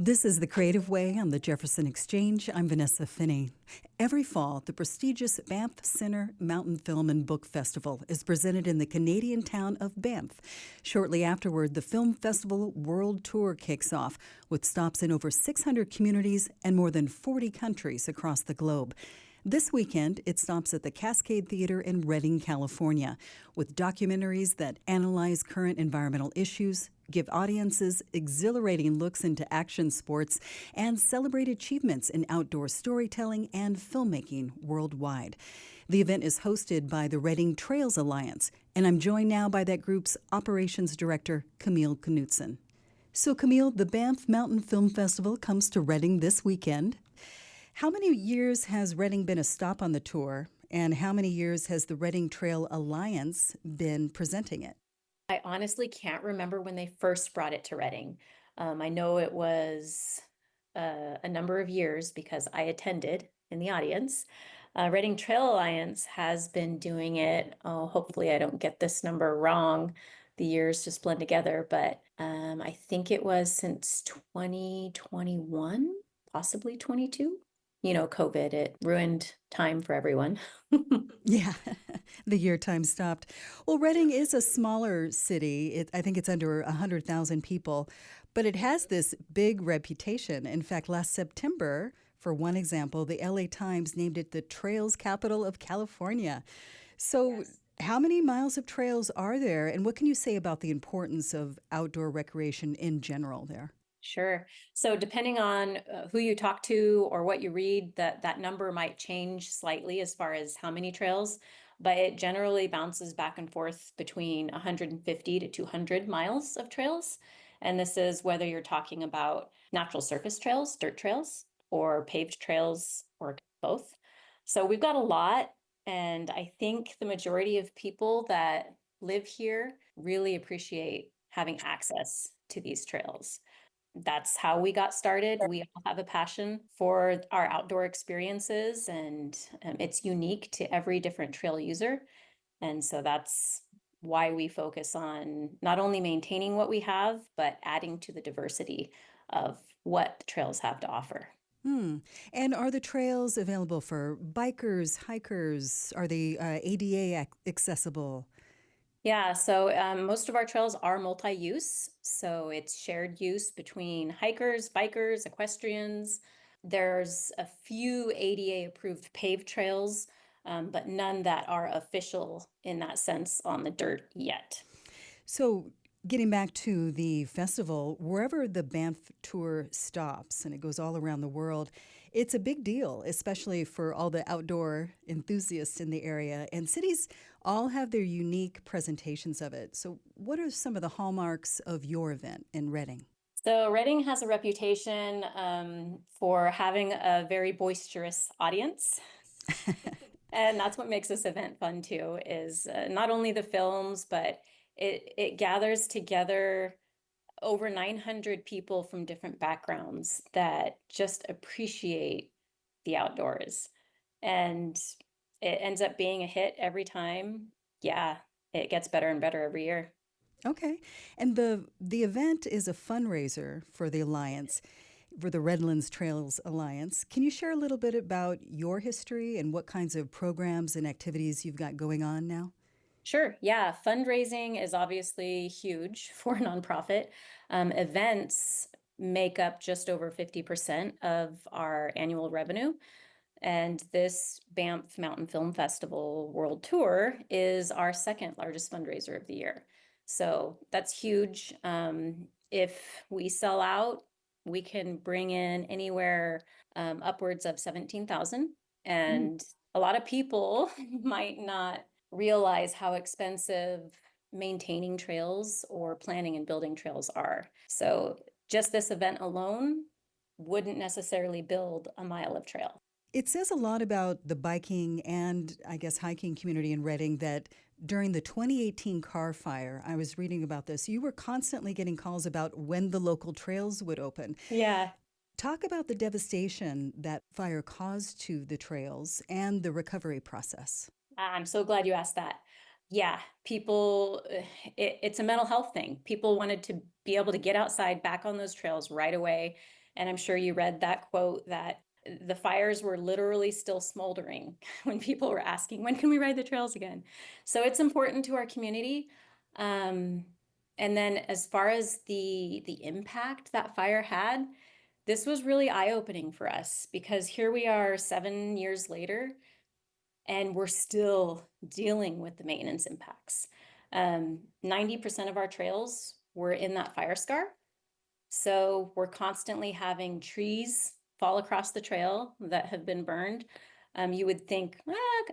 This is The Creative Way on the Jefferson Exchange. I'm Vanessa Finney. Every fall, the prestigious Banff Mountain Film and Book Festival is presented in the Canadian town of Banff. Shortly afterward, the film festival world tour kicks off with stops in over 600 communities and more than 40 countries across the globe. This weekend, it stops at the Cascade Theater in Redding, California, with documentaries that analyze current environmental issues, give audiences exhilarating looks into action sports, and celebrate achievements in outdoor storytelling and filmmaking worldwide. The event is hosted by the Redding Trails Alliance, and I'm joined now by that group's operations director, Camille Knudsen. So, Camille, the Banff Mountain Film Festival comes to Redding this weekend. How many years has Redding been a stop on the tour, and how many years has the Redding Trail Alliance been presenting it? I honestly can't remember when they first brought it to Reading. I know it was a number of years because I attended in the audience. Reading Trail Alliance has been doing it. Oh, hopefully I don't get this number wrong. The years just blend together, but I think it was since 2021, possibly 22. You know, COVID, it ruined time for everyone. Yeah, the year time stopped. Well, Redding is a smaller city. I think it's under 100,000 people, but it has this big reputation. In fact, last September, for one example, the LA Times named it the Trails Capital of California. So, Yes. how many miles of trails are there, and what can you say about the importance of outdoor recreation in general there? Sure. So depending on who you talk to or what you read, that number might change slightly as far as how many trails, but it generally bounces back and forth between 150 to 200 miles of trails. And this is whether you're talking about natural surface trails, dirt trails, or paved trails, or both. So we've got a lot, and I think the majority of people that live here really appreciate having access to these trails. That's how we got started. We all have a passion for our outdoor experiences, and it's unique to every different trail user. And so that's why we focus on not only maintaining what we have, but adding to the diversity of what the trails have to offer. Hmm. And are the trails available for bikers, hikers? Are they ADA accessible? Yeah, so most of our trails are multi-use. So it's shared use between hikers, bikers, equestrians. There's a few ADA approved paved trails, but none that are official in that sense on the dirt yet. So, getting back to the festival, wherever the Banff tour stops, and it goes all around the world, it's a big deal, especially for all the outdoor enthusiasts in the area. And cities all have their unique presentations of it. So, what are some of the hallmarks of your event in Reading? So Reading has a reputation for having a very boisterous audience. And that's what makes this event fun too, is not only the films, but it gathers together over 900 people from different backgrounds that just appreciate the outdoors. And it ends up being a hit every time. Yeah, it gets better and better every year. Okay. And the event is a fundraiser for the Alliance, for the Redlands Trails Alliance. Can you share a little bit about your history and what kinds of programs and activities you've got going on now? Sure. Yeah. Fundraising is obviously huge for a nonprofit. Events make up just over 50% of our annual revenue. And this Banff Mountain Film Festival World Tour is our second largest fundraiser of the year. So that's huge. If we sell out, we can bring in anywhere upwards of 17,000. Mm. And a lot of people might not realize how expensive maintaining trails or planning and building trails are. So just this event alone wouldn't necessarily build a mile of trail. It says a lot about the biking and, I guess, hiking community in Reading that during the 2018 car fire, I was reading about this, you were constantly getting calls about when the local trails would open. Yeah, Talk about the devastation that fire caused to the trails and the recovery process. I'm so glad you asked that. Yeah, people, it's a mental health thing. People wanted to be able to get outside back on those trails right away. And I'm sure you read that quote that the fires were literally still smoldering when people were asking, when can we ride the trails again? So it's important to our community. Um, and then as far as the impact that fire had, this was really eye-opening for us because here we are 7 years later, and we're still dealing with the maintenance impacts. 90% of our trails were in that fire scar. So we're constantly having trees fall across the trail that have been burned. You would think,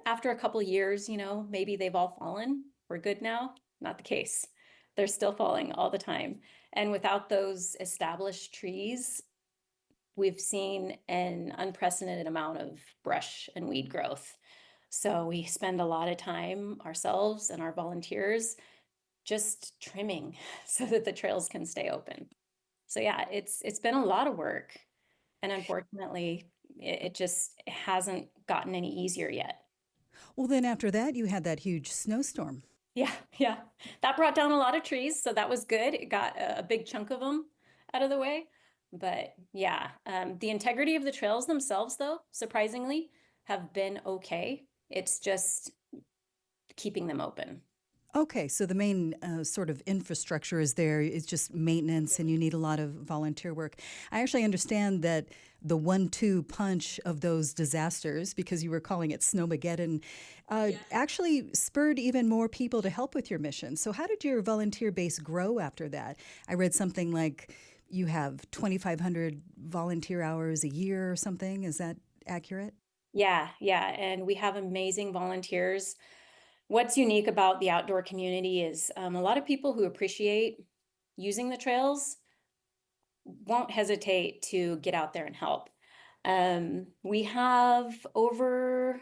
after a couple years, maybe they've all fallen. We're good now. Not the case. They're still falling all the time. And without those established trees, we've seen an unprecedented amount of brush and weed growth. So we spend a lot of time ourselves and our volunteers just trimming so that the trails can stay open. So yeah, it's been a lot of work, and unfortunately, it just hasn't gotten any easier yet. Well, then after that, you had that huge snowstorm. Yeah, yeah, that brought down a lot of trees, so that was good. It got a big chunk of them out of the way. But yeah, the integrity of the trails themselves, though, surprisingly, have been okay. It's just keeping them open. Okay, so the main sort of infrastructure is there. It's just maintenance, and you need a lot of volunteer work. I actually understand that the 1-2 punch of those disasters, because you were calling it Snowmageddon, actually spurred even more people to help with your mission. So, how did your volunteer base grow after that? I read something like you have 2,500 volunteer hours a year or something. Is that accurate? Yeah, yeah, and we have amazing volunteers. What's unique about the outdoor community is a lot of people who appreciate using the trails won't hesitate to get out there and help. We have over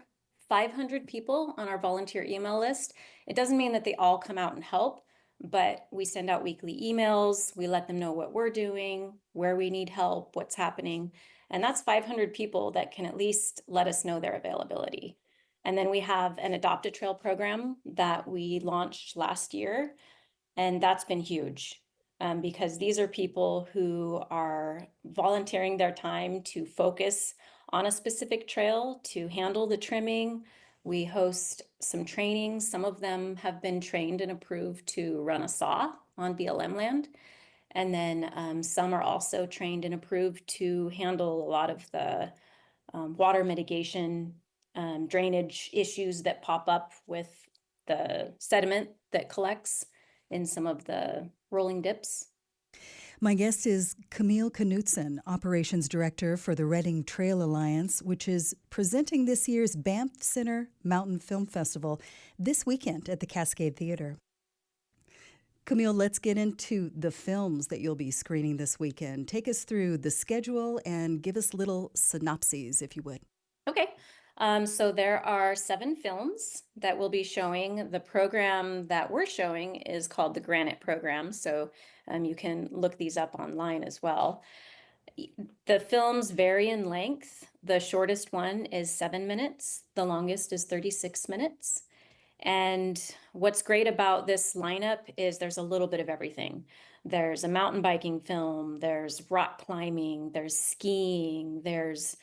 500 people on our volunteer email list. It doesn't mean that they all come out and help, but we send out weekly emails. We let them know what we're doing, where we need help, what's happening. And that's 500 people that can at least let us know their availability. And then we have an Adopt a Trail program that we launched last year, and that's been huge because these are people who are volunteering their time to focus on a specific trail to handle the trimming. We host some trainings. Some of them have been trained and approved to run a saw on BLM land. And then some are also trained and approved to handle a lot of the water mitigation, drainage issues that pop up with the sediment that collects in some of the rolling dips. My guest is Camille Knudsen, Operations Director for the Redding Trail Alliance, which is presenting this year's Banff Mountain Film Festival this weekend at the Cascade Theater. Camille, let's get into the films that you'll be screening this weekend. Take us through the schedule and give us little synopses, if you would. Okay. So there are 7 films that will be showing. The program that we're showing is called the Granite Program, so you can look these up online as well. The films vary in length. The shortest one is 7 minutes. The longest is 36 minutes. And what's great about this lineup is there's a little bit of everything. There's a mountain biking film, there's rock climbing, there's skiing, there's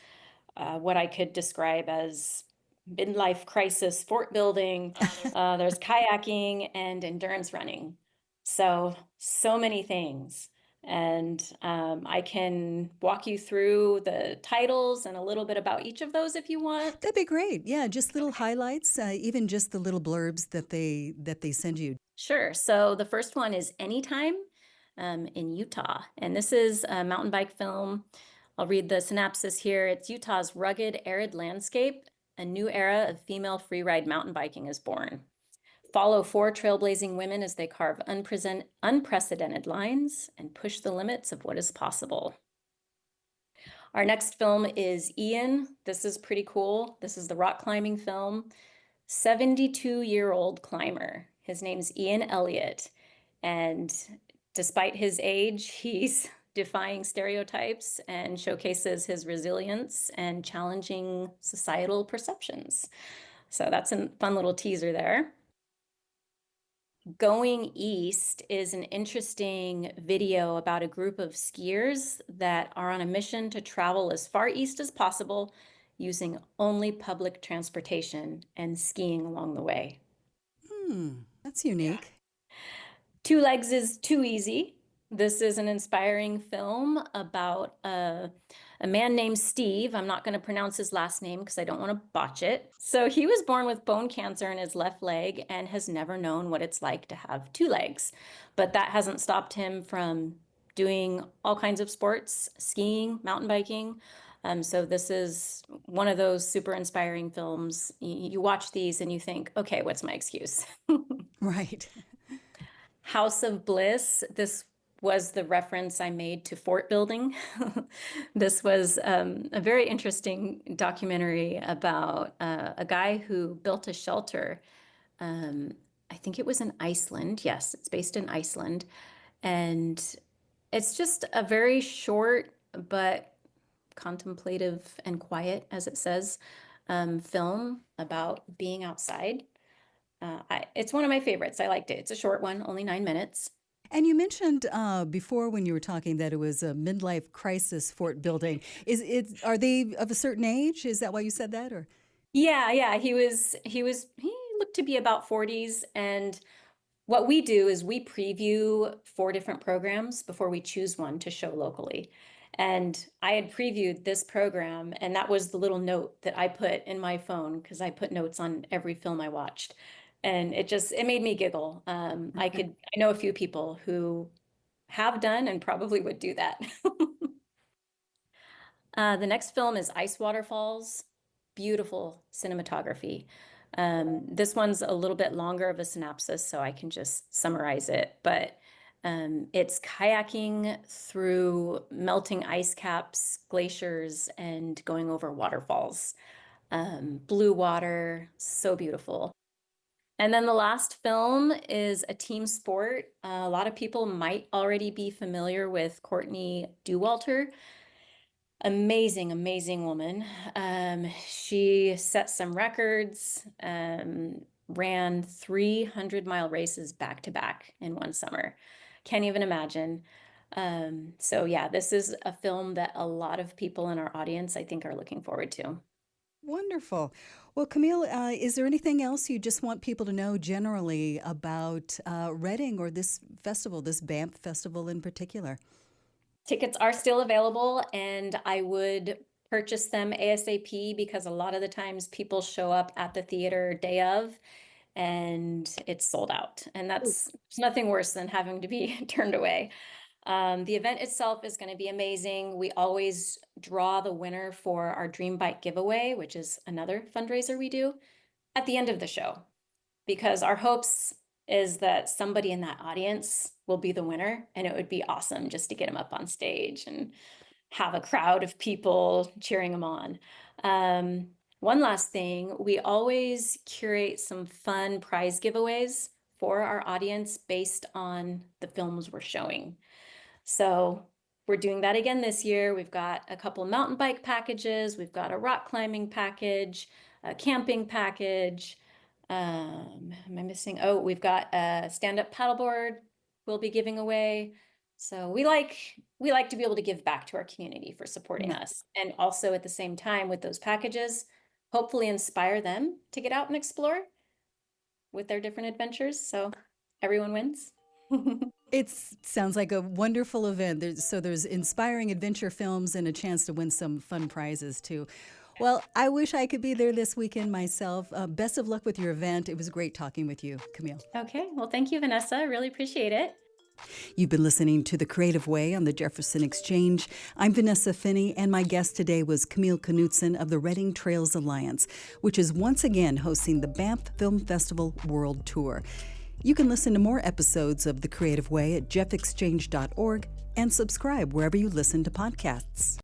what I could describe as midlife crisis fort building. There's kayaking and endurance running. So many things. And I can walk you through the titles and a little bit about each of those if you want. That'd be great. Yeah, just little highlights, even just the little blurbs that they send you. Sure. So the first one is Anytime in Utah. And this is a mountain bike film. I'll read the synopsis here. It's Utah's rugged, arid landscape. A new era of female freeride mountain biking is born. Follow 4 trailblazing women as they carve unprecedented lines and push the limits of what is possible. Our next film is Ian. This is pretty cool. This is the rock climbing film. 72-year-old climber. His name's Ian Elliott. And despite his age, he's defying stereotypes and showcases his resilience and challenging societal perceptions. So that's a fun little teaser there. Going East is an interesting video about a group of skiers that are on a mission to travel as far east as possible using only public transportation and skiing along the way. That's unique. Two Legs is Too Easy. This is an inspiring film about a man named Steve. I'm not going to pronounce his last name because I don't want to botch it. So he was born with bone cancer in his left leg and has never known what it's like to have two legs. But that hasn't stopped him from doing all kinds of sports, skiing, mountain biking. So this is one of those super inspiring films. You watch these and you think, okay, what's my excuse? Right. House of Bliss. This was the reference I made to fort building. This was a very interesting documentary about a guy who built a shelter. I think it was in Iceland. Yes, it's based in Iceland. And it's just a very short but contemplative and quiet, as it says, film about being outside. It's one of my favorites. I liked it. It's a short one, only 9 minutes. And you mentioned before when you were talking that it was a midlife crisis fort building. Is it? Are they of a certain age? Is that why you said that? Or Yeah. He looked to be about 40s. And what we do is we preview 4 different programs before we choose one to show locally. And I had previewed this program, and that was the little note that I put in my phone because I put notes on every film I watched. And it made me giggle. I know a few people who have done and probably would do that. The next film is Ice Waterfalls. Beautiful cinematography. This one's a little bit longer of a synopsis, so I can just summarize it. But it's kayaking through melting ice caps, glaciers, and going over waterfalls. Blue water, so beautiful. And then the last film is a team sport. A lot of people might already be familiar with Courtney Dauwalter. Amazing woman. She set some records, ran 300-mile races back to back in one summer. Can't even imagine. So yeah, this is a film that a lot of people in our audience, I think, are looking forward to. wonderful. Well, Camille, is there anything else you just want people to know generally about Reading or this festival, this Banff Festival in particular? Tickets are still available, and I would purchase them ASAP because a lot of the times people show up at the theater day of and it's sold out. And there's nothing worse than having to be turned away. The event itself is going to be amazing. We always draw the winner for our Dream Bike giveaway, which is another fundraiser we do at the end of the show, because our hopes is that somebody in that audience will be the winner, and it would be awesome just to get them up on stage and have a crowd of people cheering them on. One last thing, we always curate some fun prize giveaways for our audience based on the films we're showing. So we're doing that again this year. We've got a couple mountain bike packages. We've got a rock climbing package, a camping package. Am I missing? Oh, we've got a stand-up paddleboard we'll be giving away. So we like to be able to give back to our community for supporting Yeah. us. And also at the same time with those packages, hopefully inspire them to get out and explore with their different adventures. So everyone wins. It sounds like a wonderful event. There's inspiring adventure films and a chance to win some fun prizes too. Well, I wish I could be there this weekend myself. Best of luck with your event. It was great talking with you, Camille. Okay, well, thank you, Vanessa. I really appreciate it. You've been listening to The Creative Way on the Jefferson Exchange. I'm Vanessa Finney, and my guest today was Camille Knudsen of the Reading Trails Alliance, which is once again hosting the Banff Film Festival World Tour. You can listen to more episodes of The Creative Way at jeffexchange.org and subscribe wherever you listen to podcasts.